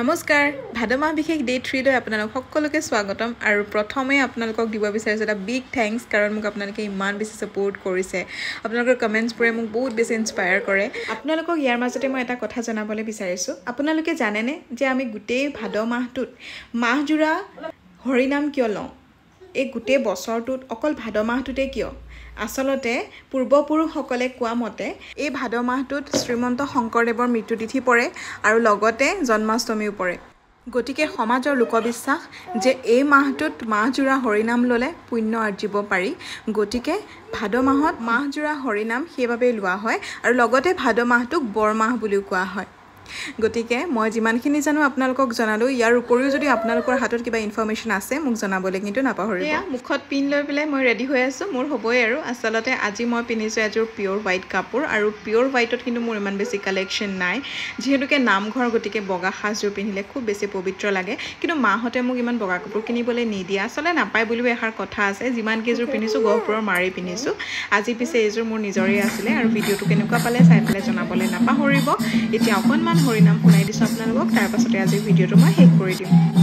নমস্কাৰ ভাদমাহ বিশেষ ডে 3 লৈ আপোনালোক সকলোকে স্বাগতম আৰু প্ৰথমে আপোনালোকক দিব বিচাৰিছো এটা বিগ থ্যাঙ্কস কাৰণ মোক আপোনালোকে ইমান বেছি সাপোৰ্ট কৰিছে আপোনালোকৰ কমেন্টছবোৰে মোক বহুত বেছি ইনস্পায়াৰ কৰে আপোনালোকক ইয়াৰ মাজতে মই এটা কথা জনাবলৈ বিচাৰিছো আপোনালোকে জানেনে যে আমি গোটেই ভাদ মাহটোত মাহজোৰা হৰিনাম কিয় লওঁ এই গোটেই বছৰটোত অকল ভাদ মাহটোতে কিয় আসলতে পূৰ্বপুৰুষসকলে কোৱা মতে এই ভাদ মাহটোত শ্ৰীমন্ত শংকৰদেৱৰ মৃত্যুতিথি পৰে আৰু লগতে জন্মাষ্টমীও পৰে গতিকে সমাজৰ লোকবিশ্বাস যে এই মাহটোত মাহজোৰা হৰিনাম ললে পুণ্য আৰ্জিব পাৰি গতিকে ভাদ মাহত মাহজোৰা হৰিনাম সেইভাবে লোৱা হয় আৰু লগতে ভাদ মাহটোক বৰমাহ বুলিও কোৱা হয় গতিকে মই যিমানখিনি জানো আপোনালোকক জনালো ইয়াৰ উপৰিও যদি আপোনালোকৰ হাতত কিবা ইনফৰমেশন আছে মোক জনাবলৈ কিন্তু নাপাহৰিব মুখত পিন লৈ পেলাই মই ৰেডি হৈ আছো মোৰ হ'বই আৰু আসলতে আজি মই পিনিছো এযোৰ পিওৰ হোৱাইট কাপোৰ আৰু পিওৰ হোৱাইটত কিন্তু মোৰ ইমান বেছি কালেকশ্যন নাই যেহেতুকে নামঘৰ গতিকে বগা সাজযোৰ পিন্ধিলে খুব বেছি পবিত্ৰ লাগে কিন্তু মাহতে মোক ইমান বগা কাপোৰ কিনিবলৈ নিদিয়া আসলে নাপায় বুলিও এষাৰ কথা আছে যিমান কেইযোৰ পিনিছো গহপুৰৰ মাৰি পিনিছো আজি পিছে এইযোৰ মোৰ নিজৰে আছিলে আৰু ভিডিঅ'টো কেনেকুৱা পালে চাই পেলাই জনাবলৈ নাপাহৰিব এতিয়া অকণমান হৰিনাম শুনাই দিছো আপোনালোকক তাৰ পাছতে আজি ভিডিঅ'টো মই শেষ কৰি দিম